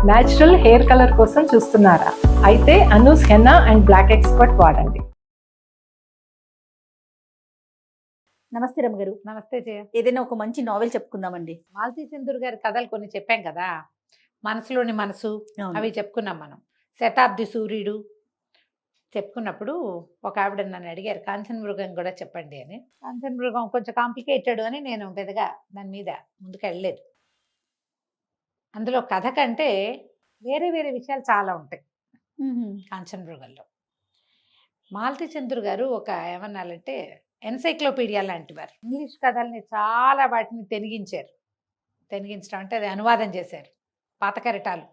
Natural hair colour కోసం చూస్తున్నారా? అయితే Anoos henna and black expert వాడండి. నమస్తే రమ్మ గారు. నమస్తే జయ. ఏదైనా ఒక మంచి నావెల్ చెప్పుకుందామండి. మాలతీ చందూర్ గారి కథలు కొన్ని చెప్పాం కదా, మనసులోని మనసు అవును. అవి చెప్పుకున్నాం మనం. శతాబ్ది సూర్యుడు చెప్పుకున్నప్పుడు ఒక ఆవిడ నన్ను అడిగారు కాంచన మృగం కూడా చెప్పండి అని. కాంచన మృగం కొంచెం కాంప్లికేటెడ్ అని నేను పెద్దగా దాని మీద ముందుకు వెళ్ళలేదు. అందులో కథ కంటే వేరే వేరే విషయాలు చాలా ఉంటాయి కాంచన మృగంలో. మాలతీ చందూర్ గారు ఒక ఏమన్నారంటే ఎన్సైక్లోపీడియా లాంటి వారు. ఇంగ్లీష్ కథల్ని చాలా వాటిని తెనిగించడం అంటే అది అనువాదం చేశారు. పాత కెరటాలు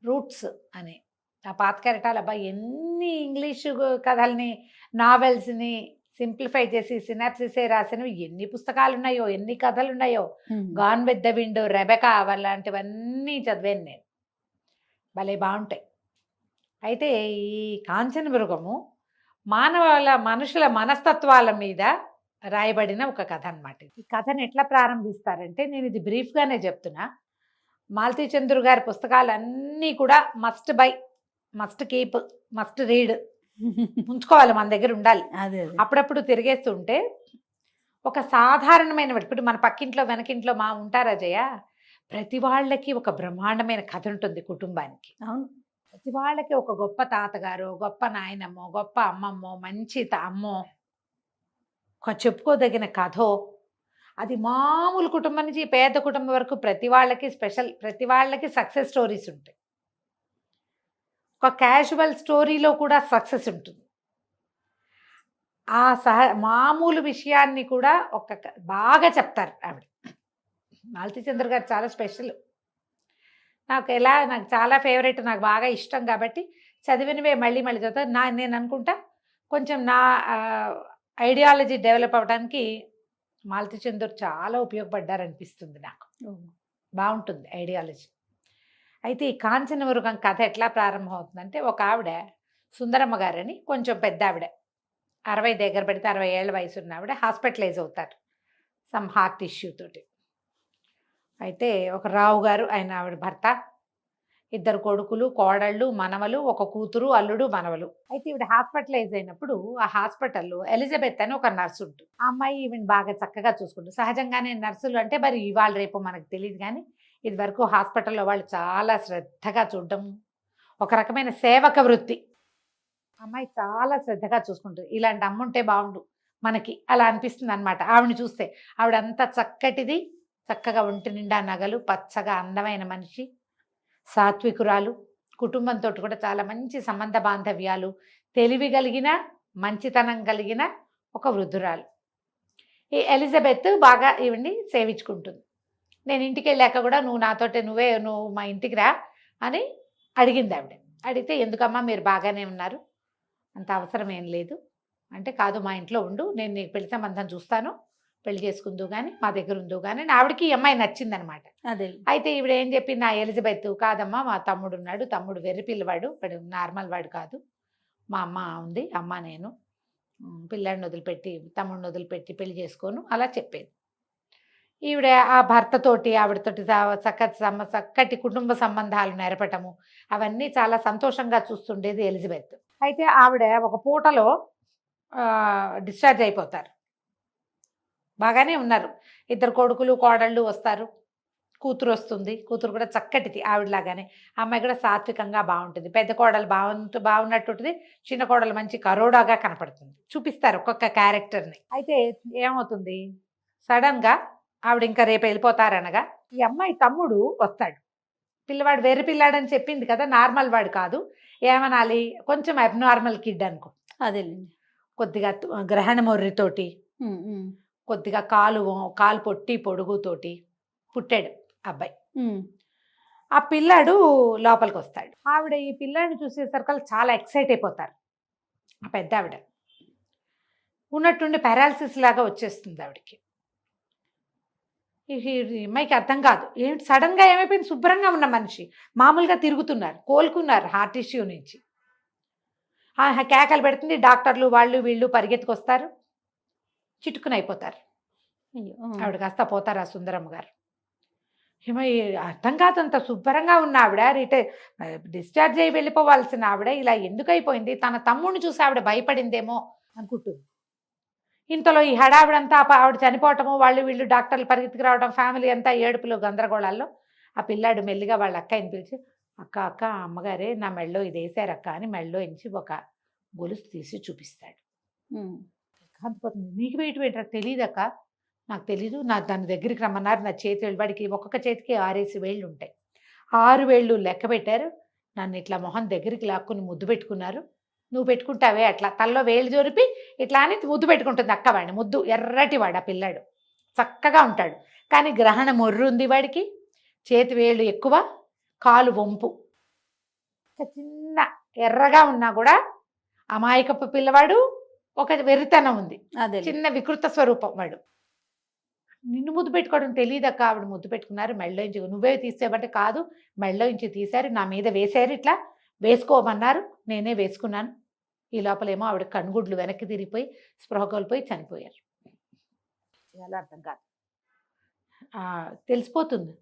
రూట్స్ అని. ఆ పాత కెరటాలు అబ్బాయి ఎన్ని ఇంగ్లీషు కథల్ని నావెల్స్ని సింప్లిఫై చేసి సినాప్సిసే రాసినవి ఎన్ని పుస్తకాలు ఉన్నాయో, ఎన్ని కథలు ఉన్నాయో. Gone with the wind, Rebecca అలాంటివన్నీ చదివాను నేను. భలే బాగుంటాయి. అయితే ఈ కాంచన మృగము మనుషుల మనస్తత్వాల మీద రాయబడిన ఒక కథ అన్నమాట. ఈ కథను ఎట్లా ప్రారంభిస్తారంటే, నేను ఇది బ్రీఫ్గానే చెప్తున్నా. మాలతీ చందూర్ గారి పుస్తకాలు అన్నీ కూడా must by, must keep, must read ఉంచుకోవాలి, మన దగ్గర ఉండాలి. అదే అప్పుడప్పుడు తిరిగేస్తుంటే ఒక సాధారణమైన ఇప్పుడు మన పక్కింట్లో వెనకింట్లో మా ఉంటారా జయ, ప్రతి వాళ్ళకి ఒక బ్రహ్మాండమైన కథ ఉంటుంది కుటుంబానికి. అవును. ప్రతి వాళ్ళకి ఒక గొప్ప తాతగారు, గొప్ప నాయనమ్మో, గొప్ప అమ్మమ్మో, మంచి అమ్మో, ఒక చెప్పుకోదగిన కథో. అది మామూలు కుటుంబం నుంచి పేద కుటుంబం వరకు ప్రతి వాళ్ళకి స్పెషల్, ప్రతి వాళ్ళకి సక్సెస్ స్టోరీస్ ఉంటాయి. ఒక క్యాజువల్ స్టోరీలో కూడా సక్సెస్ ఉంటుంది. ఆ మామూలు విషయాన్ని కూడా బాగా చెప్తారు ఆవిడ. మాలతీ చందూర్ గారు చాలా స్పెషల్. నాకు చాలా ఫేవరెట్, నాకు బాగా ఇష్టం కాబట్టి చదివినవే మళ్ళీ మళ్ళీ చదువుతా. నేను అనుకుంటా కొంచెం నా ఐడియాలజీ డెవలప్ అవ్వడానికి మాలతీ చందూర్ చాలా ఉపయోగపడ్డారనిపిస్తుంది నాకు. బాగుంటుంది ఐడియాలజీ. అయితే ఈ కాంచన మృగం కథ ఎట్లా ప్రారంభం అవుతుందంటే, ఒక ఆవిడ సుందరమ్మ గారని కొంచెం పెద్ద ఆవిడ, 60 దగ్గర పెడితే 60 ఏళ్ళ వయసు ఉన్న ఆవిడ హాస్పిటలైజ్ అవుతారు సమ్ హార్ట్ ఇష్యూ తోటి. అయితే ఒక రావు గారు, ఆయన ఆవిడ భర్త, 2 కొడుకులు, కోడళ్ళు, మనవలు, ఒక కూతురు, అల్లుడు, మనవలు. అయితే ఈవిడ హాస్పిటలైజ్ అయినప్పుడు ఆ హాస్పిటల్లో ఎలిజబెత్ అని ఒక నర్సు ఉంటుంది. ఆ అమ్మాయి ఈవిని బాగా చక్కగా చూసుకుంటుంది. సహజంగానే నర్సులు అంటే మరి ఇవాళ రేపు మనకు తెలియదు, కానీ ఇది వరకు హాస్పిటల్లో వాళ్ళు చాలా శ్రద్ధగా చూడడం, ఒక రకమైన సేవక వృత్తి. అమ్మాయి చాలా శ్రద్ధగా చూసుకుంటుంది. ఇలాంటి అమ్మ ఉంటే బాగుండు మనకి, అలా అనిపిస్తుంది అనమాట ఆవిడని చూస్తే. ఆవిడ అంత చక్కటిది, చక్కగా ఒంటి నిండా నగలు, పచ్చగా అందమైన మనిషి, సాత్వికురాలు, కుటుంబంతో కూడా చాలా మంచి సంబంధ బాంధవ్యాలు, తెలివి కలిగిన, మంచితనం కలిగిన ఒక వృద్ధురాలు. ఈ ఎలిజబెత్ బాగా ఈవిడ్ని సేవించుకుంటుంది. నేను ఇంటికి వెళ్ళాక కూడా నువ్వు మా ఇంటికి రా అని అడిగింది ఆవిడ. అడిగితే, ఎందుకమ్మా మీరు బాగానే ఉన్నారు, అంత అవసరం ఏం లేదు అంటే, కాదు మా ఇంట్లో ఉండు, నేను నీకు పెళ్లి సంబంధం చూస్తాను, పెళ్లి చేసుకుందు కానీ మా దగ్గర ఉందో కానీ. ఆవిడకి ఈ అమ్మాయి నచ్చిందనమాట. అదే. అయితే ఈవిడ ఏం చెప్పింది, నా ఎలిజబెత్, కాదమ్మా మా తమ్ముడు ఉన్నాడు, తమ్ముడు వెర్రి పిల్లవాడు, వాడు నార్మల్ వాడు కాదు, మా అమ్మ ఉంది, అమ్మ నేను పిల్లాడిని వదిలిపెట్టి, తమ్ముడిని వదిలిపెట్టి పెళ్లి చేసుకోను అలా చెప్పేది. ఈవిడ ఆ భర్తతోటి, ఆవిడతోటి చక్కటి కుటుంబ సంబంధాలు నెరపటము అవన్నీ చాలా సంతోషంగా చూస్తుండేది ఎలిజబెత్. అయితే ఆవిడ ఒక పూటలో డిశ్చార్జ్ అయిపోతారు. బాగానే ఉన్నారు. 2 కొడుకులు, కోడళ్ళు వస్తారు, కూతురు వస్తుంది. కూతురు కూడా చక్కటిది ఆవిడలాగానే. అమ్మాయి కూడా సాత్వికంగా బాగుంటుంది. పెద్ద కోడలు బాగున్నట్టుంటుంది, చిన్న కోడలు మంచి కరోడాగా కనపడుతుంది. చూపిస్తారు ఒక్కొక్క క్యారెక్టర్ని. అయితే ఏమవుతుంది, సడన్గా ఆవిడ ఇంకా రేపు వెళ్ళిపోతారనగా ఈ అమ్మాయి తమ్ముడు వస్తాడు. పిల్లవాడు వెర్రి పిల్లాడని చెప్పింది కదా, నార్మల్ వాడు కాదు, ఏమనాలి, కొంచెం అబ్నార్మల్ కిడ్ అనుకో. అదేలేండి. కొద్దిగా గ్రహణ మొర్రితోటి, కొద్దిగా కాలు పొట్టి పొడుగుతోటి పుట్టాడు అబ్బాయి. ఆ పిల్లాడు లోపలికి వస్తాడు. ఆవిడ ఈ పిల్లాడిని చూసేసరికి చాలా ఎక్సైట్ అయిపోతారు. ఆ పెద్ద ఆవిడ ఉన్నట్టుండి పారాలసిస్ లాగా వచ్చేస్తుంది ఆవిడకి. ఈ అమ్మాయికి అర్థం కాదు, ఏమిటి సడన్గా ఏమైపోయింది, శుభ్రంగా ఉన్న మనిషి మామూలుగా తిరుగుతున్నారు, కోలుకున్నారు హార్ట్ ఇష్యూ నుంచి. కేకలు పెడుతుంది. డాక్టర్లు వాళ్ళు వీళ్ళు పరిగెత్తుకొస్తారు, చిటుకుని అయిపోతారు. ఆవిడ కాస్త పోతారు ఆ సుందరమ్మ గారు. ఏమో అర్థం కాదు, అంత శుభ్రంగా ఉన్న ఆవిడ డిశ్చార్జ్ అయ్యి వెళ్ళిపోవాల్సిన ఆవిడ ఇలా ఎందుకు అయిపోయింది, తన తమ్ముడిని చూసి ఆవిడ భయపడిందేమో అనుకుంటుంది. ఇంతలో ఈ హడావిడంతా ఆవిడ చనిపోవటము, వాళ్ళు వీళ్ళు డాక్టర్లు పరిగెత్తుకు రావడం, ఫ్యామిలీ అంతా ఏడుపులు గందరగోళాల్లో ఆ పిల్లాడు మెల్లిగా వాళ్ళ అక్కని పిలిచి, అక్క అక్క అమ్మగారే నా మెళ్ళో ఇది వేసారు అక్క అని మెళ్ళో ఎంచి ఒక గొలుసు తీసి చూపిస్తాడు. కాకపోతుంది, నీకు వేయటం ఏంటో తెలియదక్క, నాకు తెలీదు, నా దాని దగ్గరికి రమ్మన్నారు, నా చేతి వేళ్ళు, వాడికి ఒక్కొక్క చేతికి 6 వేళ్ళు ఉంటాయి, 6 వేళ్ళు లెక్క పెట్టారు, నన్ను ఇట్లా మొహం దగ్గరికి లాక్కుని ముద్దు పెట్టుకున్నారు, నువ్వు పెట్టుకుంటావే అట్లా తల్లో వేళ్ళు జోరిపి ఇట్లా అని ముద్దు పెట్టుకుంటుంది అక్క వాడిని. ముద్దు ఎర్రటి వాడు ఆ పిల్లాడు, చక్కగా ఉంటాడు, కానీ గ్రహణ మొర్రు ఉంది వాడికి, చేతి వేళ్ళు ఎక్కువ, కాలు వంపు, చిన్న ఎర్రగా ఉన్నా కూడా అమాయకపు పిల్లవాడు, ఒక వెర్రితనం ఉంది, అదే చిన్న వికృత స్వరూపం వాడు. నిన్ను ముద్దు పెట్టుకోవడం తెలియదక్క, ఆవిడ ముద్దు పెట్టుకున్నారు మెళ్ళో ఇంచి, నువ్వే తీసేవంటే కాదు మెళ్ళో ఇంచి తీశారు, నా మీద వేశారు, ఇట్లా వేసుకోమన్నారు, నేనే వేసుకున్నాను. ఈ లోపలేమో ఆవిడ కనుగుడ్లు వెనక్కి తిరిగిపోయి స్పృహ కోల్పోయి చనిపోయారు. చాలా అర్థం కాదు, తెలిసిపోతుంది.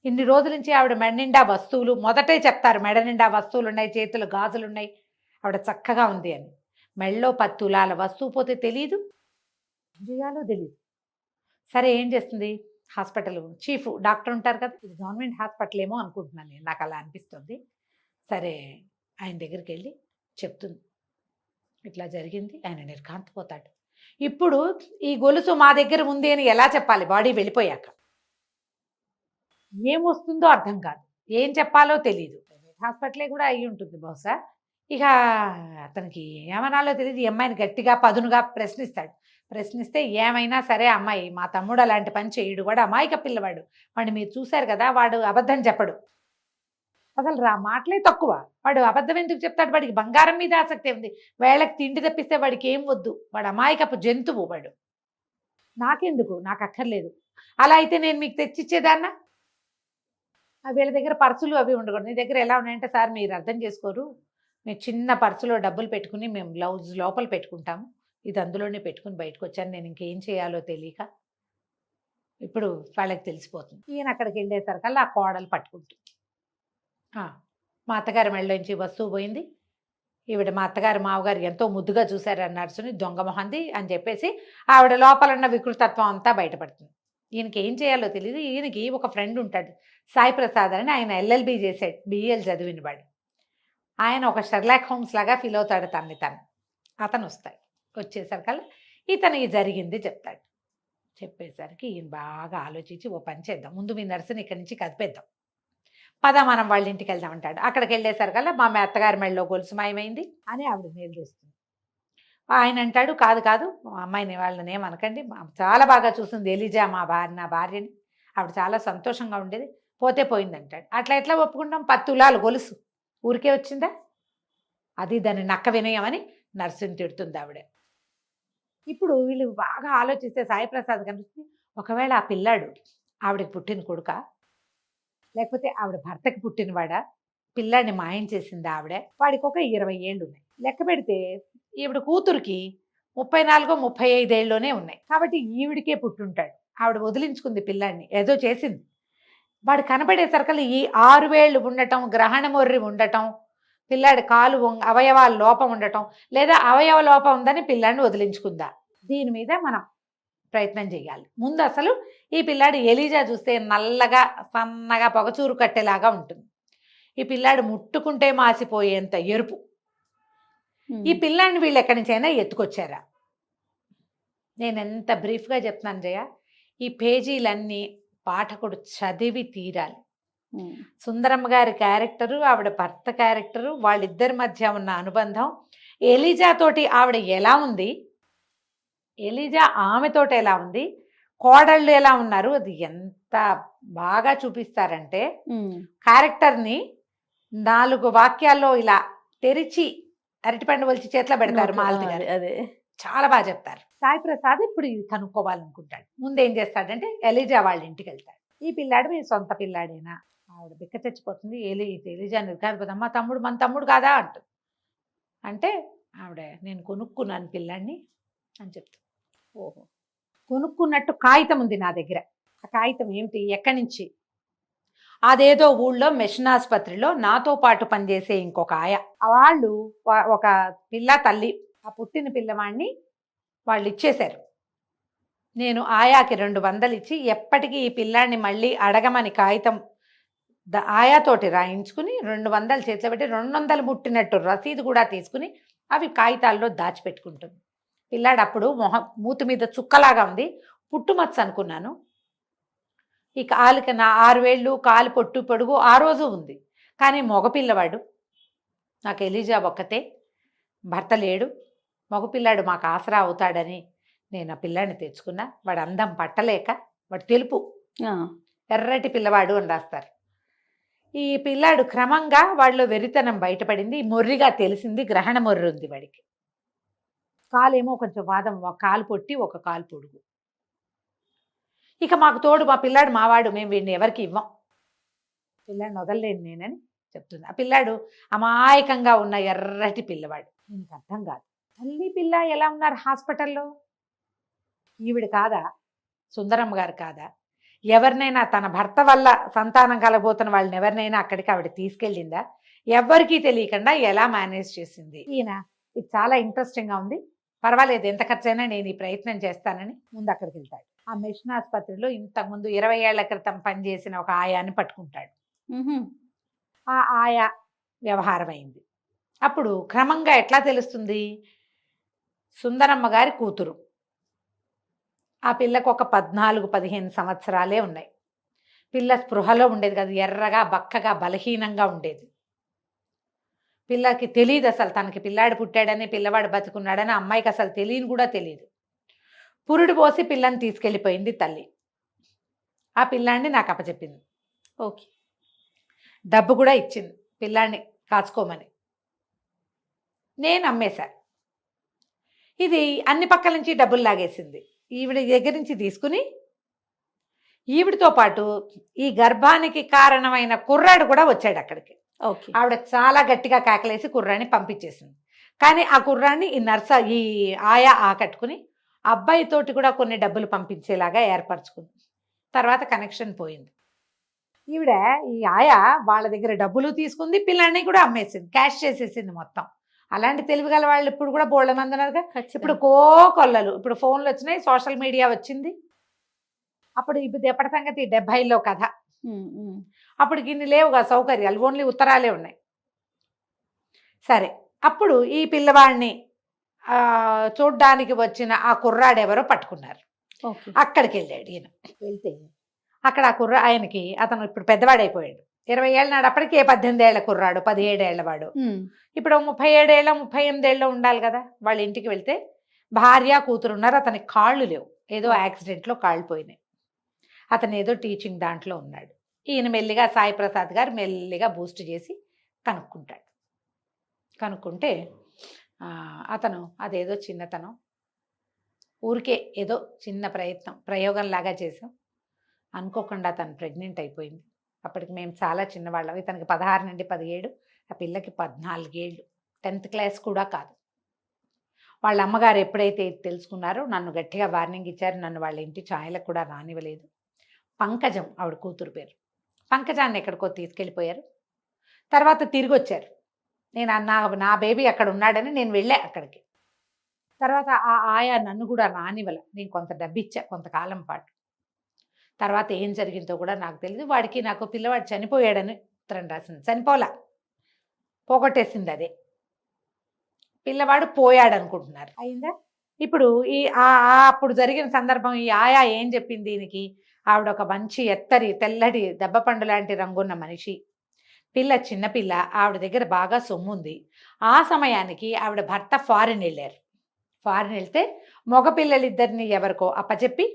ఇన్ని రోజుల నుంచి ఆవిడ మెడ నిండా వస్తువులు, మొదటే చెప్తారు మెడ నిండా వస్తువులు ఉన్నాయి, చేతులు గాజులు ఉన్నాయి, ఆవిడ చక్కగా ఉంది అని. మెళ్ళో 10 తులాల వస్తువు పోతే తెలీదు, ఏం చేయాలో తెలీదు. సరే ఏం చేస్తుంది, హాస్పిటల్ చీఫ్ డాక్టర్ ఉంటారు కదా, ఇది గవర్నమెంట్ హాస్పిటల్ ఏమో అనుకుంటున్నాను నేను, నాకు అలా అనిపిస్తుంది. సరే ఆయన దగ్గరికి వెళ్ళి చెప్తుంది, ఇట్లా జరిగింది. ఆయన నిర్ఘాంతపోతాడు. ఇప్పుడు ఈ గొలుసు మా దగ్గర ఉంది అని ఎలా చెప్పాలి, బాడీ వెళ్ళిపోయాక ఏం వస్తుందో అర్థం కాదు, ఏం చెప్పాలో తెలీదు. హాస్పిటలే కూడా అయ్యి ఉంటుంది బహుశా. ఇక అతనికి ఏమనాలో తెలియదు, ఈ అమ్మాయిని గట్టిగా పదునుగా ప్రశ్నిస్తే ఏమైనా సరే అమ్మాయి, మా తమ్ముడు అలాంటి పని చేయడు, వాడు అమాయక పిల్లవాడు, వాడిని మీరు చూశారు కదా, వాడు అబద్ధం చెప్పడు, అసలు మాటలే తక్కువ, వాడు అబద్ధం ఎందుకు చెప్తాడు, వాడికి బంగారం మీద ఆసక్తి ఉంది, వేళకి తిండి తప్పిస్తే వాడికి ఏం వద్దు, వాడు అమాయకపు జంతువు, వాడు నాకెందుకు, నాకు అక్కర్లేదు, అలా అయితే నేను మీకు తెచ్చిచ్చేదాన్నా, వీళ్ళ దగ్గర పర్సులు అవి ఉండకూడదు, నీ దగ్గర ఎలా ఉన్నాయంటే, సార్ మీరు అర్థం చేసుకోరు, మేము చిన్న పర్సులో డబ్బులు పెట్టుకుని మేము బ్లౌజ్ లోపల పెట్టుకుంటాము, ఇది అందులోనే పెట్టుకుని బయటకు వచ్చాను, నేను ఇంకేం చేయాలో తెలియక, ఇప్పుడు వాళ్ళకి తెలిసిపోతుంది. ఈయన అక్కడికి వెళ్ళేసరికల్లా ఆ కోడలు పట్టుకుంటుంది, మా అత్తగారి మెళ్ళలోంచి వస్తువు పోయింది, ఈవిడ మా అత్తగారు మావగారు ఎంతో ముద్దుగా చూశారు ఆ నర్సుని, దొంగ మొహంది అని చెప్పేసి ఆవిడ లోపలున్న వికృతత్వం అంతా బయటపడుతుంది. ఈయనకి ఏం చేయాలో తెలియదు. ఈయనకి ఒక ఫ్రెండ్ ఉంటాడు, సాయి ప్రసాద్ అని, ఆయన ఎల్ఎల్బి చేసాడు, బిఎల్ చదివిన వాడు. ఆయన ఒక షెర్లాక్ హోమ్స్ లాగా ఫీల్ అవుతాడు తను. అతను వస్తాడు, వచ్చేసరికల్లా ఇతనికి జరిగింది చెప్తాడు. చెప్పేసరికి ఈయన బాగా ఆలోచించి, ఓ పని చేద్దాం, ముందు మీ నర్సుని ఇక్కడి నుంచి కదిపేద్దాం, పద మనం వాళ్ళ ఇంటికి వెళ్దాం అంటాడు. అక్కడికి వెళ్ళేసరికల్లా మా అత్తగారి మెళ్ళలో గొలుసు మాయమైంది అని ఆవిడ నిలదీస్తుంది. ఆయన అంటాడు, కాదు కాదు అమ్మాయిని వాళ్ళని ఏమనకండి, చాలా బాగా చూస్తుంది ఎలిజా నా భార్యని, ఆవిడ చాలా సంతోషంగా ఉండేది, పోతే పోయింది అంటాడు. అట్లా ఎట్లా ఒప్పుకుంటాం, 10 తులాలు గొలుసు ఊరికే వచ్చిందా, అది దాన్ని నక్క వినయం అని నర్సుని తిడుతుంది ఆవిడ. ఇప్పుడు వీళ్ళు బాగా ఆలోచిస్తే సాయి ప్రసాద్ కనిపిస్తుంది, ఒకవేళ ఆ పిల్లాడు ఆవిడకి పుట్టిన కొడుక, లేకపోతే ఆవిడ భర్తకి పుట్టినవాడా, పిల్లాడిని మాయం చేసింది ఆవిడ, వాడికి ఒక 20 ఏళ్ళు ఉన్నాయి, లెక్క పెడితే ఈవిడ కూతురికి 34-35 ఏళ్ళలోనే ఉన్నాయి, కాబట్టి ఈవిడికే పుట్టుంటాడు, ఆవిడ వదిలించుకుంది పిల్లాడిని, ఏదో చేసింది. వాడు కనబడేసరికల్లా ఈ 6 వేళ్ళు ఉండటం, గ్రహణ మొర్రి ఉండటం, పిల్లాడి కాలు అవయవాల లోపం ఉండటం, లేదా అవయవ లోపం ఉందని పిల్లాడిని వదిలించుకుందా, దీని మీద మనం ప్రయత్నం చేయాలి. ముందు అసలు ఈ పిల్లాడు ఎలిజా చూస్తే నల్లగా సన్నగా పొగచూరు కట్టేలాగా ఉంటుంది, ఈ పిల్లాడు ముట్టుకుంటే మాసిపోయేంత ఎరుపు, ఈ పిల్లాడిని వీళ్ళు ఎక్కడి నుంచైనా ఎత్తుకొచ్చారా. నేను ఎంత బ్రీఫ్గా చెప్తున్నాను జయ, ఈ పేజీలన్నీ పాఠకుడు చదివి తీరాలి. సుందరమ్మ గారి క్యారెక్టరు, ఆవిడ భర్త క్యారెక్టరు, వాళ్ళిద్దరి మధ్య ఉన్న అనుబంధం, ఎలిజా తోటి ఆవిడ ఎలా ఉంది, ఎలిజా ఆమెతోటి ఎలా ఉంది, కోడళ్ళు ఎలా ఉన్నారు, అది ఎంత బాగా చూపిస్తారంటే క్యారెక్టర్ని 4 వాక్యాల్లో ఇలా తెరిచి అరటిపండు వలిచి చేతిలో పెడతారు మాలతి గారు, అదే చాలా బాగా చెప్తారు. సాయి ప్రసాద్ ఇప్పుడు ఇది కనుక్కోవాలనుకుంటాడు. ముందు ఏం చేస్తాడంటే ఎలిజా వాళ్ళ ఇంటికి వెళ్తాడు. ఈ పిల్లాడు మీ సొంత పిల్లాడేనా, ఆవిడ బిక్క చచ్చిపోతుంది, ఎలిజా నిర్ఘాంతపోతుంది, అమ్మ తమ్ముడు మన తమ్ముడు కాదా అంటుంది. అంటే ఆవిడ నేను కొనుక్కున్నాను పిల్లాడిని అని చెప్తాను. ఓహో, కొనుక్కున్నట్టు కాగితం ఉంది నా దగ్గర, ఆ కాగితం ఏమిటి, ఎక్కడి నుంచి, అదేదో ఊళ్ళో మిషన్ ఆసుపత్రిలో నాతో పాటు పనిచేసే ఇంకొక ఆయ, వాళ్ళు ఒక పిల్ల తల్లి, ఆ పుట్టిన పిల్లవాడిని వాళ్ళు ఇచ్చేశారు. నేను ఆయాకి 200 ఇచ్చి ఎప్పటికీ ఈ పిల్లాడిని మళ్ళీ అడగమని కాగితం ఆయాతోటి రాయించుకుని 200 చేతిలో పెట్టి 200 ముట్టినట్టు రసీదు కూడా తీసుకుని అవి కాగితాల్లో దాచిపెట్టుకుంటుంది. పిల్లాడు అప్పుడు మూతి మీద చుక్కలాగా ఉంది, పుట్టుమచ్చ అనుకున్నాను. ఈ కాలుకి నా 6 వేళ్ళు, కాలు పొట్టు పొడుగు ఆ రోజు ఉంది. కానీ మగపిల్లవాడు, నాకు ఎలిజా ఒక్కతే, భర్త లేడు, మగపిల్లాడు మాకు ఆసరా అవుతాడని నేను ఆ పిల్లాడిని తెచ్చుకున్నా. వాడు అందం పట్టలేక, వాడు తెలుపు ఎర్రటి పిల్లవాడు అని రాస్తారు. ఈ పిల్లాడు క్రమంగా వాళ్ళలో వెరితనం బయటపడింది, మొర్రిగా తెలిసింది, గ్రహణ మొర్రి ఉంది వాడికి. కాలేమో కొంచెం వాదం, ఒక కాలు పొట్టి ఒక కాలు పొడుగు. ఇక మాకు తోడు మా పిల్లాడు మావాడు, మేము వీడిని ఎవరికి ఇవ్వం, పిల్లాడిని వదలలేను నేనని చెప్తుంది. ఆ పిల్లాడు అమాయకంగా ఉన్న ఎర్రటి పిల్లవాడు. దీనికి అర్థం కాదు, తల్లి పిల్ల ఎలా ఉన్నారు హాస్పిటల్లో, ఈవిడ కాదా, సుందరమ్మ గారు కాదా, ఎవరినైనా తన భర్త వల్ల సంతానం కలగబోతున్న వాళ్ళని ఎవరినైనా అక్కడికి ఆవిడ తీసుకెళ్ళిందా, ఎవరికీ తెలియకుండా ఎలా మేనేజ్ చేసింది. ఈయన ఇది చాలా ఇంట్రెస్టింగ్గా ఉంది, పర్వాలేదు ఎంత ఖర్చైనా నేను ఈ ప్రయత్నం చేస్తానని ముందు అక్కడికి వెళ్తాడు. ఆ మిషన్ ఆసుపత్రిలో ఇంతకుముందు 20 ఏళ్ల క్రితం పనిచేసిన ఒక ఆయాని పట్టుకుంటాడు. ఆ ఆయా వ్యవహారం అయింది. అప్పుడు క్రమంగా ఎట్లా తెలుస్తుంది, సుందరమ్మ గారి కూతురు, ఆ పిల్లకు ఒక 14-15 సంవత్సరాలే ఉన్నాయి. పిల్ల స్పృహలో ఉండేది కదా, ఎర్రగా బక్కగా బలహీనంగా ఉండేది. పిల్లకి తెలియదు అసలు తనకి పిల్లాడు పుట్టాడని, పిల్లవాడు బతుకున్నాడని అమ్మాయికి అసలు తెలియని కూడా తెలియదు. పురుడు పోసి పిల్లని తీసుకెళ్ళిపోయింది తల్లి. ఆ పిల్లాన్ని నాకు అప్పచెప్పింది. ఓకే, డబ్బు కూడా ఇచ్చింది పిల్లాన్ని కాచుకోమని. నేను అమ్మేశా. ఇది అన్ని పక్కల నుంచి డబ్బులు లాగేసింది. ఈవిడ దగ్గర నుంచి తీసుకుని ఈవిడితో పాటు ఈ గర్భానికి కారణమైన కుర్రాడు కూడా వచ్చాడు అక్కడికి. ఓకే, ఆవిడ చాలా గట్టిగా కేకలేసి కుర్రాన్ని పంపించేసింది. కానీ ఆ కుర్రాన్ని ఈ ఆయా ఆకట్టుకుని అబ్బాయితోటి కూడా కొన్ని డబ్బులు పంపించేలాగా ఏర్పరచుకుంది. తర్వాత కనెక్షన్ పోయింది. ఈవిడ ఈ ఆయా వాళ్ళ దగ్గర డబ్బులు తీసుకుంది, పిల్లాన్ని కూడా అమ్మేసింది, క్యాష్ చేసేసింది మొత్తం. అలాంటి తెలివిగల వాళ్ళు ఇప్పుడు కూడా బోళ్ళ మంది ఉన్నారుగా. ఇప్పుడు కొల్లలు, ఇప్పుడు ఫోన్లు వచ్చినాయి, సోషల్ మీడియా వచ్చింది. అప్పుడు ఇప్పుడు ఎప్పటి సంగతి 70లో కథ. అప్పుడు గిన్ని లేవుగా సౌకర్యాలు, ఓన్లీ ఉత్తరాలే ఉన్నాయి. సరే, అప్పుడు ఈ పిల్లవాడిని చూడ్డానికి వచ్చిన ఆ కుర్రాడెవరో పట్టుకున్నారు. అక్కడికి వెళ్ళాడు ఈయన. వెళ్తే అక్కడ ఆ ఆయనకి, అతను ఇప్పుడు పెద్దవాడైపోయాడు, 20 ఏళ్ళ నాడు అప్పటికే 18 ఏళ్ల కుర్రాడు, 17 ఏళ్ల వాడు. ఇప్పుడు 37 ఏళ్ళ 38 ఏళ్ళ ఉండాలి కదా. వాళ్ళ ఇంటికి వెళ్తే భార్య కూతురు ఉన్నారు. అతనికి కాళ్ళు లేవు, ఏదో యాక్సిడెంట్లో కాళ్ళు పోయినాయి. అతను ఏదో టీచింగ్ దాంట్లో ఉన్నాడు. ఈయన మెల్లిగా సాయి ప్రసాద్ గారు మెల్లిగా బూస్ట్ చేసి కనుక్కుంటాడు. కనుక్కుంటే అతను అదేదో చిన్నతనం, ఊరికే ఏదో చిన్న ప్రయోగంలాగా చేసాం, అనుకోకుండా తను ప్రెగ్నెంట్ అయిపోయింది. అప్పటికి మేము చాలా చిన్నవాళ్ళం. ఇతనికి 16 నుండి 17, ఆ పిల్లకి 14 ఏళ్ళు, 10th క్లాస్ కూడా కాదు. వాళ్ళ అమ్మగారు ఎప్పుడైతే ఇది తెలుసుకున్నారో నన్ను గట్టిగా వార్నింగ్ ఇచ్చారు. నన్ను వాళ్ళ ఇంటి ఛాయలకు కూడా రానివ్వలేదు. పంకజం ఆవిడ కూతురు పేరు. పంకజాన్ని ఎక్కడికో తీసుకెళ్ళిపోయారు. తర్వాత తిరిగి వచ్చారు. నేను నా బేబీ అక్కడ ఉన్నాడని నేను వెళ్ళా అక్కడికి. తర్వాత ఆ ఆయా నన్ను కూడా రానివ్వలే. నేను కొంత డబ్బు ఇచ్చా కొంతకాలం పాటు. తర్వాత ఏం జరిగిందో కూడా నాకు తెలియదు. వాడికి నాకు పిల్లవాడు చనిపోయాడని ఉత్తరం రాసింది. చనిపోలా, పోగొట్టేసింది అదే. పిల్లవాడు పోయాడు అనుకుంటున్నారు. అయిందా? ఇప్పుడు ఈ అప్పుడు జరిగిన సందర్భం ఈ ఆయా ఏం చెప్పింది దీనికి, ఆవిడ ఒక మంచి ఎత్తరి తెల్లటి దెబ్బపండు లాంటి రంగున్న మనిషి, పిల్ల చిన్నపిల్ల, ఆవిడ దగ్గర బాగా సొమ్ముంది. ఆ సమయానికి ఆవిడ భర్త ఫారిన్ వెళ్ళారు. ఫారిన్ వెళ్తే మగపిల్లలిద్దరిని ఎవరికో అప్పచెప్పి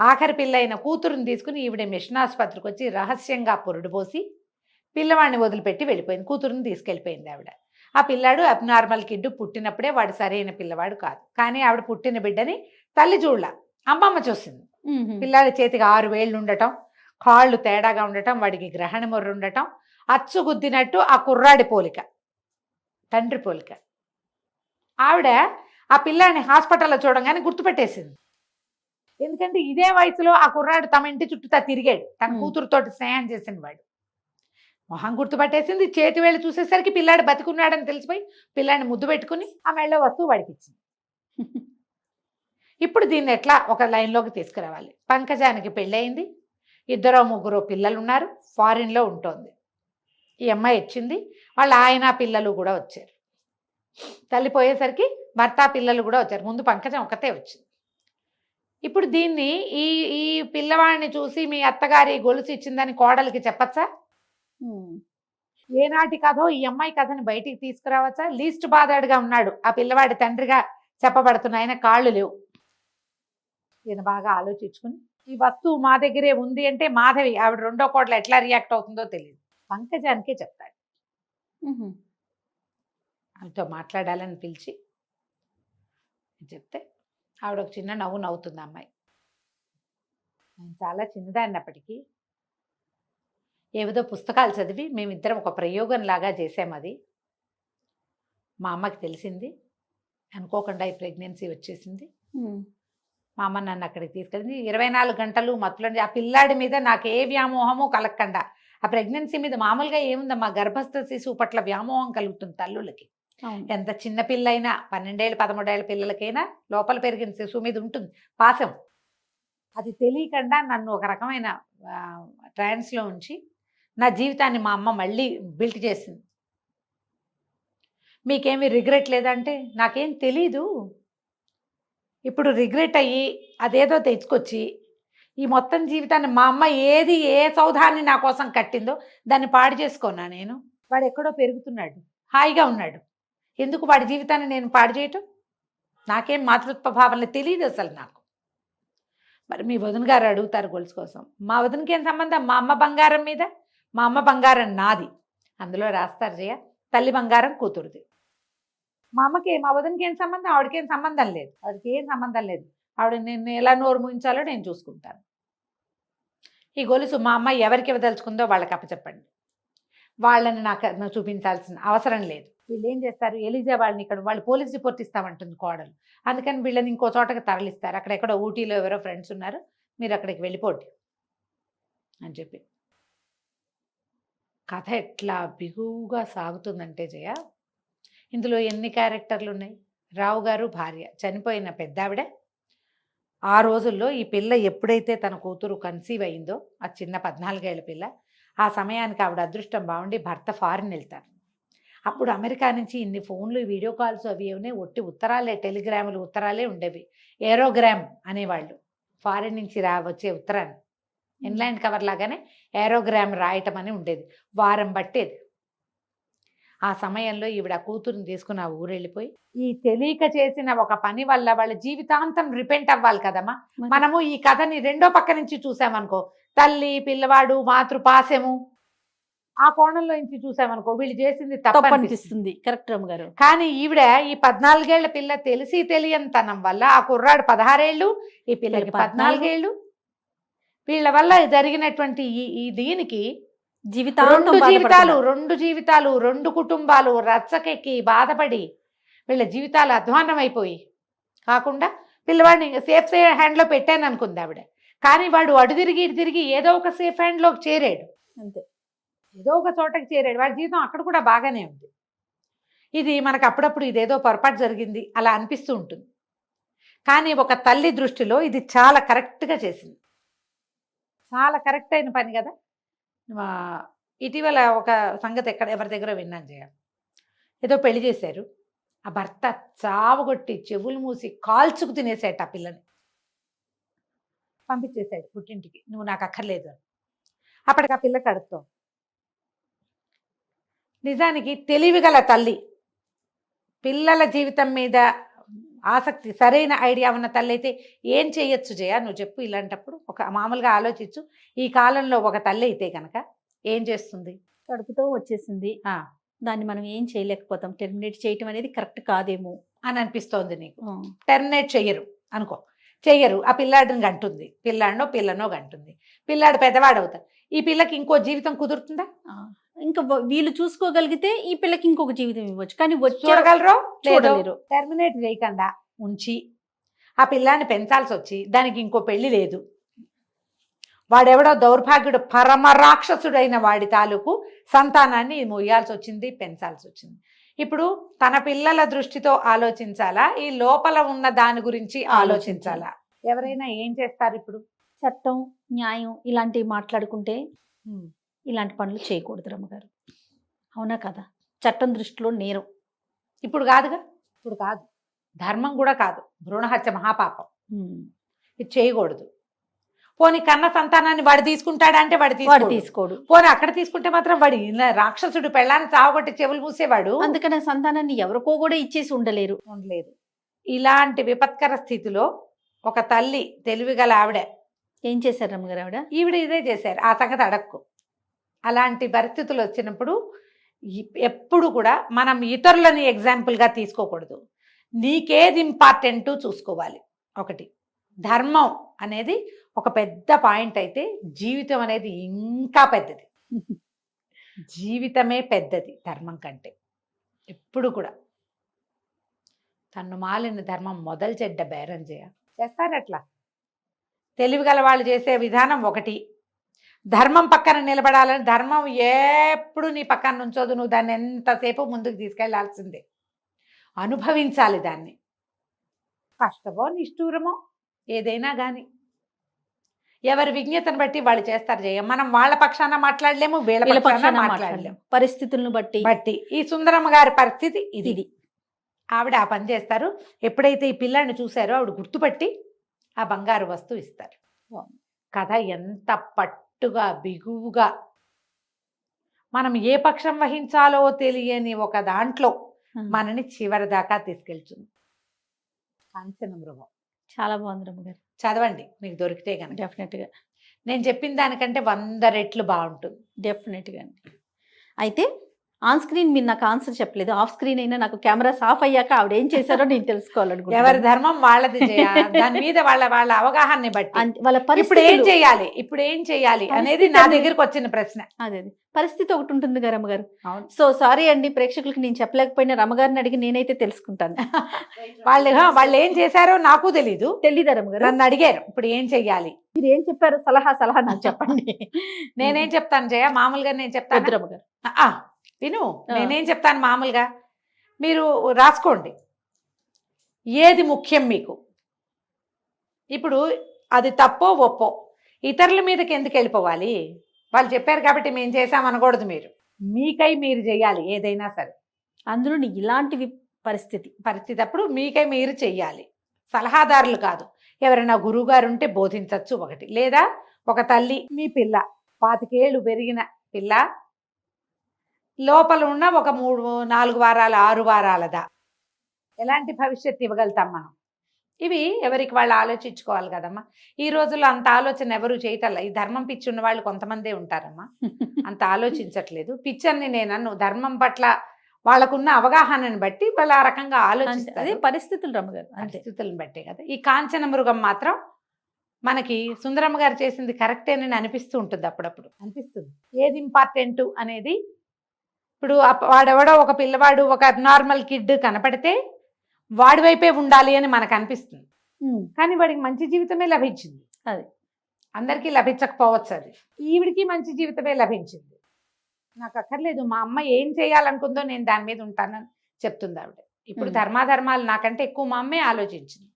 ఆఖరి పిల్ల అయిన కూతురుని తీసుకుని ఈవిడ మిషన్ ఆసుపత్రికి వచ్చి రహస్యంగా పురుడు పోసి పిల్లవాడిని వదిలిపెట్టి వెళ్ళిపోయింది. కూతురుని తీసుకెళ్ళిపోయింది ఆవిడ. ఆ పిల్లాడు అబ్నార్మల్ కిడ్, పుట్టినప్పుడే వాడు సరైన పిల్లవాడు కాదు. కానీ ఆవిడ పుట్టిన బిడ్డని తల్లి చూడలా, అమ్మమ్మ చూసింది. పిల్లాడి చేతికి 6 వేళ్ళు ఉండటం, కాళ్ళు తేడాగా ఉండటం, వాడికి గ్రహణ మొర్రు ఉండటం, అచ్చు గుద్దినట్టు ఆ కుర్రాడి పోలిక, తండ్రి పోలిక. ఆవిడ ఆ పిల్లాడిని హాస్పిటల్లో చూడంగానే గుర్తుపెట్టేసింది. ఎందుకంటే ఇదే వయసులో ఆ కుర్రాడు తమ ఇంటి చుట్టూ తిరిగాడు, తన Hmm. కూతురుతోటి స్నేహం చేసిన వాడు. మొహం గుర్తుపట్టేసింది, చేతి వేళ్ళు చూసేసరికి పిల్లాడు బతికున్నాడని తెలిసిపోయి పిల్లాడిని ముద్దు పెట్టుకుని ఆ మెళ్ళో వస్తువు వాడికి ఇచ్చింది. ఇప్పుడు దీన్ని ఎట్లా ఒక లైన్లోకి తీసుకురావాలి? పంకజానికి పెళ్ళయింది, 2-3 పిల్లలు ఉన్నారు, ఫారిన్లో ఉంటోంది. ఈ అమ్మాయి వచ్చింది, వాళ్ళ ఆయన పిల్లలు కూడా వచ్చారు. తల్లి పోయేసరికి భర్త పిల్లలు కూడా వచ్చారు. ముందు పంకజం ఒకతే వచ్చింది. ఇప్పుడు దీన్ని ఈ ఈ పిల్లవాడిని చూసి మీ అత్తగారి గొలుసు ఇచ్చిందని కోడలికి చెప్పచ్చా? ఏనాటి కథో ఈ అమ్మాయి కథని బయటికి తీసుకురావచ్చా? లీస్ట్ బాధాడుగా ఉన్నాడు ఆ పిల్లవాడి తండ్రిగా చెప్పబడుతున్న ఆయన, కాళ్ళు లేవు. ఈయన బాగా ఆలోచించుకుని ఈ వస్తువు మా దగ్గరే ఉంది అంటే మాధవి ఆవిడ రెండో కోడలు ఎట్లా రియాక్ట్ అవుతుందో తెలియదు. పంకజానికే చెప్తాడు. ఆమెతో మాట్లాడాలని పిలిచి చెప్తే ఆవిడ ఒక చిన్న నవ్వు నవ్వుతుంది అమ్మాయి. నేను చాలా చిన్నదాన్నప్పటికీ ఏదో పుస్తకాలు చదివి మేమిద్దరం ఒక ప్రయోగం లాగా చేసాం. అది మా అమ్మకి తెలిసింది, అనుకోకుండా ఈ ప్రెగ్నెన్సీ వచ్చేసింది. మా అమ్మ నన్ను అక్కడికి తీసుకెళ్ళింది. 24 గంటలు మత్తులో ఆ పిల్లాడి మీద నాకు ఏ వ్యామోహము కలగకుండా. ఆ ప్రెగ్నెన్సీ మీద మామూలుగా ఏముందమ్మా, గర్భస్థ శిశువు పట్ల వ్యామోహం కలుగుతుంది తల్లులకి. ఎంత చిన్న పిల్ల అయినా, 12 ఏళ్ళు 13 ఏళ్ళ పిల్లలకైనా లోపల పెరిగిన శిశువు మీద ఉంటుంది పాశం. అది తెలియకుండా నన్ను ఒక రకమైన ట్రాన్స్లో ఉంచి నా జీవితాన్ని మా అమ్మ మళ్ళీ బిల్ట్ చేసింది. మీకేమీ రిగ్రెట్ లేదంటే నాకేం తెలీదు. ఇప్పుడు రిగ్రెట్ అయ్యి అదేదో తెచ్చుకొచ్చి ఈ మొత్తం జీవితాన్ని మా అమ్మ ఏ సౌధాన్ని నా కోసం కట్టిందో దాన్ని పాడు చేసుకున్నా నేను. వాడు ఎక్కడో పెరుగుతున్నాడు, హాయిగా ఉన్నాడు, ఎందుకు వాడి జీవితాన్ని నేను పాడు చేయటం? నాకేం మాతృత్వ భావనలు తెలియదు అసలు నాకు. మరి మీ వదిన గారు అడుగుతారు గొలుసు కోసం, మా వదినకి ఏం సంబంధం? మా అమ్మ బంగారం మీద, మా అమ్మ బంగారం నాది. అందులో రాస్తారు జయ, తల్లి బంగారం కూతురుది. మా అమ్మకి మా వదినకి ఏం సంబంధం? ఆవిడకేం సంబంధం లేదు, ఆవిడకి ఏం సంబంధం లేదు. ఆవిడ నేను ఎలా నోరు ముయించాలో నేను చూసుకుంటాను. ఈ గొలుసు మా అమ్మ ఎవరికి ఇవ్వదలుచుకుందో వాళ్ళకి అప్పచెప్పండి. వాళ్ళని నాకు చూపించాల్సిన అవసరం లేదు. వీళ్ళు ఏం చేస్తారు, ఎలిజా వాళ్ళని ఇక్కడ వాళ్ళు పోలీస్ రిపోర్ట్ ఇస్తామంటుంది కోడలు. అందుకని వీళ్ళని ఇంకో చోటకి తరలిస్తారు. అక్కడెక్కడో ఊటీలో ఎవరో ఫ్రెండ్స్ ఉన్నారు, మీరు అక్కడికి వెళ్ళిపోండి అని చెప్పి. కథ ఎట్లా బిగువుగా సాగుతుందంటే జయ, ఇందులో ఎన్ని క్యారెక్టర్లు ఉన్నాయి? రావు గారు భార్య, చనిపోయిన పెద్దావిడ. ఆ రోజుల్లో ఈ పిల్ల ఎప్పుడైతే తన కూతురు కన్సీవ్ అయిందో, ఆ చిన్న 14 ఏళ్ల పిల్ల, ఆ సమయానికి ఆవిడ అదృష్టం బాగుండి భర్త ఫారిన్ వెళ్తారు. అప్పుడు అమెరికా నుంచి ఇన్ని ఫోన్లు, వీడియో కాల్స్ అవి ఏమనే, ఒట్టి ఉత్తరాలే, టెలిగ్రాములు ఉత్తరాలే ఉండేవి. ఏరోగ్రామ్ అనేవాళ్ళు, ఫారిన్ నుంచి వచ్చే ఉత్తరాన్ని ఇన్లైన్ కవర్ లాగానే ఏరోగ్రామ్ రాయటం అని ఉండేది. వారం పట్టేది. ఆ సమయంలో ఈవిడ కూతురుని తీసుకుని ఆ ఊరు వెళ్ళిపోయి, ఈ తెలియక చేసిన ఒక పని వల్ల వాళ్ళ జీవితాంతం రిపెంట్ అవ్వాలి కదమ్మా. మనము ఈ కథని రెండో పక్క నుంచి చూసామనుకో, తల్లి పిల్లవాడు మాతృపాశము, ఆ కోణంలో నుంచి చూసామనుకో వీళ్ళు చేసింది తప్పనిపిస్తుంది. కరెక్ట్ రమ్మ గారు. కానీ ఈవిడ ఈ 14 ఏళ్ల పిల్ల తెలిసి తెలియనితనం వల్ల, ఆ కుర్రాడు 16 ఏళ్ళు, ఈ పిల్లకి 14 ఏళ్ళు, వీళ్ళ వల్ల జరిగినటువంటి ఈ దీనికి రెండు జీవితాలు 2 కుటుంబాలు రచ్చకెక్కి బాధపడి వీళ్ళ జీవితాలు అధ్వాన్నం అయిపోయి, కాకుండా పిల్లవాడిని సేఫ్ హ్యాండ్లో పెట్టాను అనుకుంది ఆవిడ. కానీ వాడు అటు తిరిగి ఇటు తిరిగి ఏదో ఒక సేఫ్ హ్యాండ్లోకి చేరాడు, అంతే, ఏదో ఒక చోటకి చేరాడు. వాడి జీవితం అక్కడ కూడా బాగానే ఉంది. ఇది మనకు అప్పుడప్పుడు ఇదేదో పొరపాటు జరిగింది అలా అనిపిస్తూ ఉంటుంది. కానీ ఒక తల్లి దృష్టిలో ఇది చాలా కరెక్ట్గా చేసింది, చాలా కరెక్ట్ అయిన పని కదా. ఇటీవల ఒక సంగతి ఎవరి దగ్గర విన్నాను జయ, ఏదో పెళ్లి చేశారు, ఆ భర్త చావగొట్టి చెవులు మూసి కాల్చుకు తినేసాడు ఆ పిల్లని, పంపించేశాడు పుట్టింటికి, నువ్వు నాకు అక్కర్లేదు అని. అప్పటికి ఆ పిల్ల కడుపుతో. నిజానికి తెలివిగల తల్లి, పిల్లల జీవితం మీద ఆసక్తి, సరైన ఐడియా ఉన్న తల్లి అయితే ఏం చేయొచ్చు జయ, నువ్వు చెప్పు. ఇలాంటప్పుడు ఒక మామూలుగా ఆలోచించు. ఈ కాలంలో ఒక తల్లి అయితే కనుక ఏం చేస్తుంది? కడుపుతో వచ్చేసింది, దాన్ని మనం ఏం చేయలేకపోతాం, టెర్మినేట్ చేయటం అనేది కరెక్ట్ కాదేమో అని అనిపిస్తోంది నీకు. టెర్మినేట్ చెయ్యరు అనుకో, చెయ్యరు. ఆ పిల్లాడిని గంటుంది, పిల్లనో గంటుంది, పిల్లాడు పెద్దవాడు అవుతాడు. ఈ పిల్లకి ఇంకో జీవితం కుదురుతుందా? ఇంకా వీళ్ళు చూసుకోగలిగితే ఈ పిల్లకి ఇంకొక జీవితం ఇవ్వచ్చు, కానీ చూడగలరు? టెర్మినేట్ చేయకుండా ఉంచి ఆ పిల్లాన్ని పెంచాల్సి వచ్చి దానికి ఇంకో పెళ్లి లేదు, వాడెవడో దౌర్భాగ్యుడు పరమ రాక్షసుడైన వాడి తాలూకు సంతానాన్ని మొయ్యాల్సి వచ్చింది, పెంచాల్సి వచ్చింది. ఇప్పుడు తన పిల్లల దృష్టితో ఆలోచించాలా, ఈ లోపల ఉన్న దాని గురించి ఆలోచించాలా? ఎవరైనా ఏం చేస్తారు ఇప్పుడు? చట్టం, న్యాయం ఇలాంటివి మాట్లాడుకుంటే ఇలాంటి పనులు చేయకూడదు రమ్మగారు. అవునా కదా? చట్టం దృష్టిలో నేరం. ఇప్పుడు కాదుగా, ఇప్పుడు కాదు, ధర్మం కూడా కాదు, భ్రూణహత్య మహాపాపం, ఇది చేయకూడదు. పోనీ కన్న సంతానాన్ని వాడు తీసుకుంటాడా అంటే వాడు తీసుకోడు. పోనీ అక్కడ తీసుకుంటే మాత్రం వాడు రాక్షసుడు పెళ్ళాన్ని చావగొట్టి చెవులు మూసేవాడు. అందుకనే సంతానాన్ని ఎవరికో కూడా ఇచ్చేసి ఉండలేరు. ఇలాంటి విపత్కర స్థితిలో ఒక తల్లి తెలివిగల ఆవిడ ఏం చేశారు రమ్మగారు? ఈవిడ ఇదే చేశారు, ఆ సంగతి అడక్కు. అలాంటి పరిస్థితులు వచ్చినప్పుడు ఎప్పుడు కూడా మనం ఇతరులని ఎగ్జాంపుల్గా తీసుకోకూడదు. నీకేది ఇంపార్టెంట్ చూసుకోవాలి. ఒకటి ధర్మం అనేది ఒక పెద్ద పాయింట్ అయితే, జీవితం అనేది ఇంకా పెద్దది. జీవితమే పెద్దది ధర్మం కంటే. ఎప్పుడు కూడా తన్ను మాలిన ధర్మం మొదలు చెడ్డ బేరం చేస్తారట్లా. తెలివిగల వాళ్ళు చేసే విధానం ఒకటి, ధర్మం పక్కన నిలబడాలని. ధర్మం ఎప్పుడు నీ పక్కన నుంచోదు, నువ్వు దాన్ని ఎంతసేపు ముందుకు తీసుకెళ్లాల్సిందే, అనుభవించాలి దాన్ని. కష్టమో నిష్ఠూరమో ఏదైనా కానీ ఎవరి విజ్ఞతను బట్టి వాళ్ళు చేస్తారు జయ. మనం వాళ్ళ పక్షాన మాట్లాడలేము, వీళ్ళ పక్షాన మాట్లాడలేము, పరిస్థితులను బట్టి. ఈ సుందరమ్మ గారి పరిస్థితి ఇది. ఆవిడ ఆ పని చేస్తారు. ఎప్పుడైతే ఈ పిల్లాన్ని చూశారో ఆవిడ గుర్తుపట్టి ఆ బంగారు వస్తువు ఇస్తారు. కథ ఎంత పట్టుగా బిగువుగా, మనం ఏ పక్షం వహించాలో తెలియని ఒక దాంట్లో మనని చివరి దాకా తీసుకెళ్తుంది. కాంచన మృగం చాలా బాగుంది రమ్మగారు. చదవండి మీకు దొరికితే కనుక. డెఫినెట్గా నేను చెప్పిన దానికంటే 100 రెట్లు బాగుంటుంది. డెఫినెట్గా అండి. అయితే ఆన్ స్క్రీన్ మీరు నాకు ఆన్సర్ చెప్పలేదు, ఆఫ్ స్క్రీన్ అయినా నాకు కెమెరాస్ ఆఫ్ అయ్యాక ఆవిడ ఏం చేశారో నేను తెలుసుకోవాలనుకుంటున్నాను. ఎవరి ధర్మం వాళ్ళది దాని మీద వాళ్ళ అవగాహనని బట్టి వాళ్ళ ఇప్పుడు ఏం చేయాలి అనేది నా దగ్గరకు వచ్చిన ప్రశ్న. అదే పరిస్థితి ఒకటి ఉంటుంది కదా రమ్మగారు. సో సారీ అండి ప్రేక్షకులకి నేను చెప్పలేకపోయినా రమ్మగారిని అడిగి నేనైతే తెలుసుకుంటాను. వాళ్ళు ఏం చేశారో నాకు తెలీదా రమ్మగారు? నన్ను అడిగారు ఇప్పుడు ఏం చెయ్యాలి, మీరు ఏం చెప్పారు సలహా నాకు చెప్పండి. నేనేం చెప్తాను జయ, మామూలుగా నేను చెప్తాను రమ్మగారు. విను, నేనేం చెప్తాను మామూలుగా, మీరు రాసుకోండి ఏది ముఖ్యం మీకు. ఇప్పుడు అది తప్పో ఒప్పో ఇతరుల మీదకి ఎందుకు వెళ్ళిపోవాలి? వాళ్ళు చెప్పారు కాబట్టి మేము చేసామనకూడదు. మీకై మీరు చేయాలి ఏదైనా సరే. అందులో ఇలాంటి పరిస్థితి అప్పుడు మీకై మీరు చెయ్యాలి, సలహాదారులు కాదు. ఎవరైనా గురువు గారు ఉంటే బోధించవచ్చు ఒకటి, లేదా ఒక తల్లి మీ పిల్ల 25 ఏళ్ళు పెరిగిన పిల్ల లోపల ఉన్న ఒక 3-4 వారాల 6 వారాలదా ఎలాంటి భవిష్యత్తు ఇవ్వగలుగుతాం మనం? ఇవి ఎవరికి వాళ్ళు ఆలోచించుకోవాలి కదమ్మా. ఈ రోజుల్లో అంత ఆలోచన ఎవరు చేయటల్లా. ఈ ధర్మం పిచ్చి ఉన్న వాళ్ళు కొంతమందే ఉంటారమ్మా, అంత ఆలోచించట్లేదు. పిచ్చని నేను ధర్మం పట్ల వాళ్ళకున్న అవగాహనని బట్టి వాళ్ళు ఆ రకంగా ఆలోచిస్తారు. పరిస్థితులు రమ్మగారు, పరిస్థితులను బట్టే కదా. ఈ కాంచన మృగం మాత్రం మనకి సుందరమ్మ గారు చేసింది కరెక్టేనని అనిపిస్తూ ఉంటుంది, అప్పుడప్పుడు అనిపిస్తుంది. ఏది ఇంపార్టెంట్ అనేది. ఇప్పుడు వాడెవడో ఒక పిల్లవాడు ఒక అబ్నార్మల్ కిడ్ కనపడితే వాడి వైపే ఉండాలి అని మనకు అనిపిస్తుంది, కానీ వాడికి మంచి జీవితమే లభించింది. అది అందరికీ లభించకపోవచ్చు, అది ఈవిడికి మంచి జీవితమే లభించింది. నాకు అక్కర్లేదు, మా అమ్మ ఏం చేయాలనుకుందో నేను దాని మీద ఉంటానని చెప్తుంది ఆవిడ. ఇప్పుడు ధర్మాధర్మాలు నాకంటే ఎక్కువ మా అమ్మే ఆలోచించింది.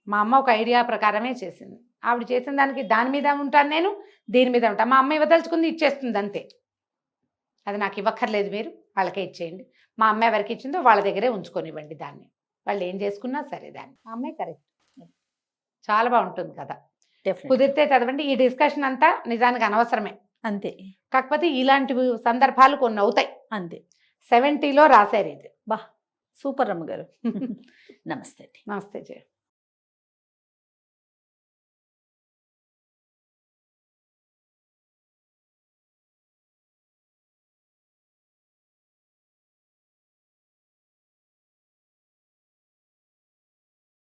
మా అమ్మ ఒక ఐడియా ప్రకారమే చేసింది. ఆవిడ చేసిన దానికి దాని మీద ఉంటాను, నేను దీని మీద ఉంటాను. మా అమ్మ ఇవ్వదలుచుకుంది ఇచ్చేస్తుంది అంతే. అది నాకు ఇవ్వక్కర్లేదు, మీరు వాళ్ళకే ఇచ్చేయండి. మా అమ్మ ఎవరికి ఇచ్చిందో వాళ్ళ దగ్గరే ఉంచుకొనివ్వండి దాన్ని, వాళ్ళు ఏం చేసుకున్నా సరే దాన్ని. మా అమ్మే కరెక్ట్. చాలా బాగుంటుంది కదా. కుదిరితే చదవండి. ఈ డిస్కషన్ అంతా నిజానికి అనవసరమే అంతే, కాకపోతే ఇలాంటి సందర్భాలు కొన్ని అవుతాయి అంతే. 70లో రాశారు ఇది. సూపర్ రమ్మగారు. నమస్తే. నమస్తే జయ.